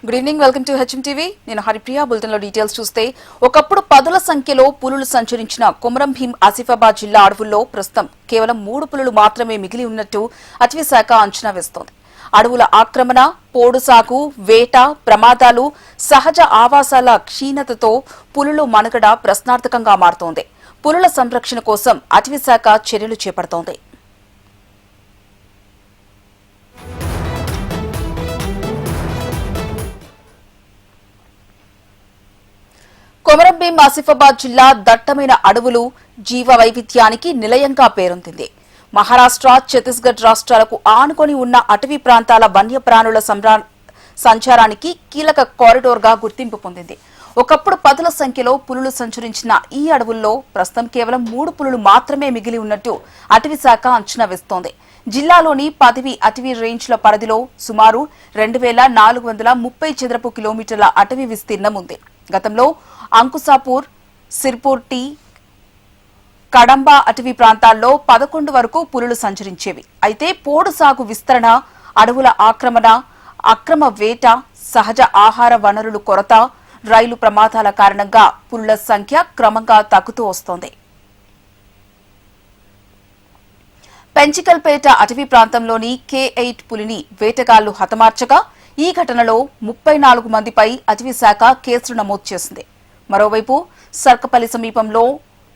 Good evening, welcome to HM TV. నేను Haripriya. Bulletin లో details చూస్తే ఒకప్పుడు పదుల సంఖ్యలో పులులు సంచరించిన కొమరం భీం ఆసిఫాబాద్ జిల్లా అడవుల్లో ప్రస్తుతం కేవలం 3 పులులు మాత్రమే మిగిలి ఉన్నట్టు అటవీ శాఖ అంచనా వేస్తోంది. అడవుల ఆక్రమణ, పోడు సాగు, వేట, ప్రమాదాలు, సహజ ఆవాసాల క్షీణతతో పులుల మనుగడ ప్రశ్నార్థకంగా మారుతోంది. పులుల సంరక్షణ కోసం అటవీ శాఖ చర్యలు చేపడుతోంది. కొమరం భీం ఆసిఫాబాద్ జిల్లా దట్టమైన అడవులు జీవ వైవిధ్యానికి నిలయంగా పేరొందింది. మహారాష్ట్ర, ఛత్తీస్గఢ్ రాష్ట్రాలకు ఆనుకొని ఉన్న అటవీ ప్రాంతాల వన్యప్రాణుల సంచారానికి కీలక కారిడోర్గా గుర్తింపు పొందింది. ఒకప్పుడు పదుల సంఖ్యలో పులులు సంచరించిన ఈ అడవుల్లో ప్రస్తుతం కేవలం 3 పులులు మాత్రమే మిగిలి ఉన్నట్టు అటవీ శాఖ అంచనా వేస్తోంది. జిల్లాలోని 10 అటవీ రేంజ్ల పరిధిలో సుమారు 2430 చదరపు కిలోమీటర్ల అటవీ విస్తీర్ణం ఉంది. గతంలో అంకుసాపూర్, సిర్పూర్ టీ, కడంబ అటవీ ప్రాంతాల్లో 11 వరకు పులులు సంచరించేవి. అయితే పోడు సాగు విస్తరణ, అడవుల ఆక్రమణ, అక్రమ వేట, సహజ ఆహార వనరుల కొరత, రైలు ప్రమాదాల కారణంగా పులుల సంఖ్య క్రమంగా తగ్గుతూ వస్తోంది. పెంచికల్పేట అటవీ ప్రాంతంలోని K8 పులిని వేటగాళ్లు హతమార్చగా ఈ ఘటనలో 34 మందిపై అటవీ శాఖ కేసులు నమోదు చేసింది. మరోవైపు సర్కపల్లి సమీపంలో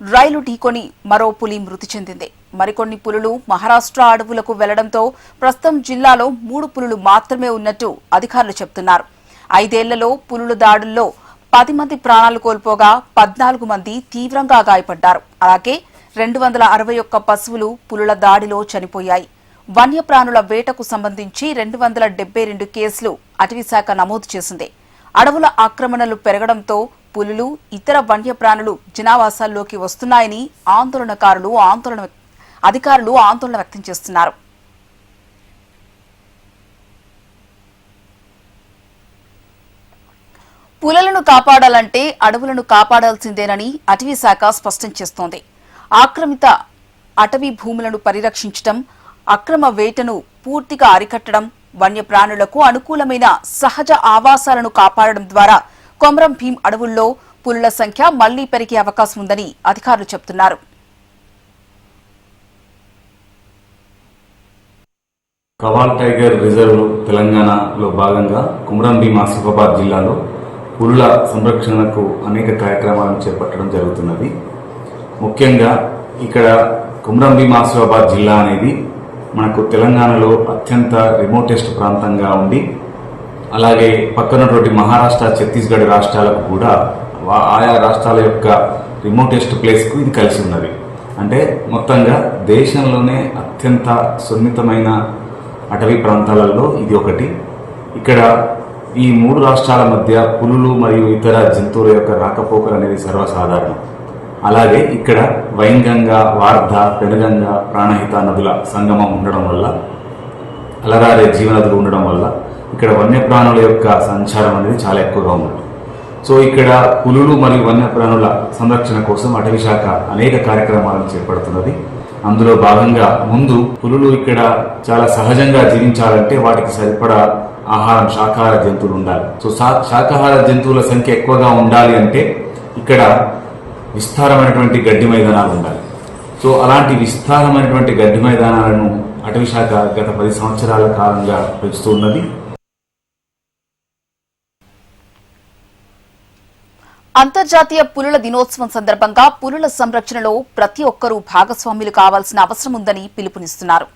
రైలు ఢీకొని మరో పులి మృతి చెందింది. మరికొన్ని పులులు మహారాష్ట్ర అడవులకు వెళ్లడంతో ప్రస్తుతం జిల్లాలో 3 పులులు మాత్రమే ఉన్నట్టు అధికారులు చెబుతున్నారు. 5 ఏళ్లలో పులుల దాడుల్లో 10 మంది ప్రాణాలు కోల్పోగా 14 మంది తీవ్రంగా గాయపడ్డారు. అలాగే 261 పశువులు పులుల దాడిలో చనిపోయాయి. వన్యప్రాణుల వేటకు సంబంధించి 272 కేసులు అటవీ శాఖ నమోదు చేసింది. అడవుల ఆక్రమణలు పెరగడంతో పులులు, ఇతర వన్యప్రాణులు జనావాసాల్లోకి వస్తున్నాయని అధికారులు ఆందోళన వ్యక్తం చేస్తున్నారు. పులులను కాపాడాలంటే అడవులను కాపాడాల్సిందేనని అటవీ శాఖ స్పష్టం చేస్తోంది. ఆక్రమిత అటవీ భూములను పరిరక్షించడం, అక్రమ వేటను పూర్తిగా అరికట్టడం, వన్యప్రాణులకు అనుకూలమైన సహజ ఆవాసాలను కాపాడడం ద్వారా కొమరం భీం అడవుల్లో పులుల సంఖ్య మళ్లీ పెరిగే అవకాశం ఉందని అధికారులు చెబుతున్నారు. కవాల్ టైగర్ రిజర్వ్ తెలంగాణలో భాగంగా కొమరం భీం ఆసిఫాబాద్ జిల్లాలో పులుల సంరక్షణకు అనేక కార్యక్రమాలను చేపట్టడం జరుగుతున్నది. ముఖ్యంగా ఇక్కడ కొమరం భీం ఆసిఫాబాద్ జిల్లా అనేది మనకు తెలంగాణలో అత్యంత రిమోటెస్ట్ ప్రాంతంగా ఉండి, అలాగే పక్కనటువంటి మహారాష్ట్ర, ఛత్తీస్గఢ్ రాష్ట్రాలకు కూడా ఆయా రాష్ట్రాల యొక్క రిమోటెస్ట్ ప్లేస్కు ఇది కలిసి ఉన్నది. అంటే మొత్తంగా దేశంలోనే అత్యంత సున్నితమైన అటవీ ప్రాంతాలలో ఇది ఒకటి. ఇక్కడ ఈ 3 రాష్ట్రాల మధ్య పులులు మరియు ఇతర జంతువుల యొక్క రాకపోకలు అనేది సర్వసాధారణం. అలాగే ఇక్కడ వైన్గంగా, వార్ధ, పెనుగంగా, ప్రాణహిత నదుల సంగమం ఉండడం వల్ల, అలరారే జీవనదులు ఉండడం వల్ల ఇక్కడ వన్యప్రాణుల యొక్క సంచారం అనేది చాలా ఎక్కువగా ఉంది. సో ఇక్కడ పులులు మరియు వన్యప్రాణుల సంరక్షణ కోసం అటవీ శాఖ అనేక కార్యక్రమాలను చేపడుతున్నది. అందులో భాగంగా ముందు పులులు ఇక్కడ చాలా సహజంగా జీవించాలంటే వాటికి సరిపడా ఆహారం శాకాహార జంతువులు ఉండాలి. సో శాకాహార జంతువుల సంఖ్య ఎక్కువగా ఉండాలి అంటే ఇక్కడ విస్తారమైనటువంటి గడ్డి మైదానాలు ఉండాలి. సో అలాంటి విస్తారమైనటువంటి గడ్డి మైదానాలను అటవీ శాఖ గత 10 సంవత్సరాల కాలంగా పెంచుతూ ఉన్నది. అంతర్జాతీయ పులుల దినోత్సవం సందర్భంగా పులుల సంరక్షణలో ప్రతి ఒక్కరూ భాగస్వాములు కావాల్సిన అవసరం ఉందని పిలుపునిస్తున్నారు.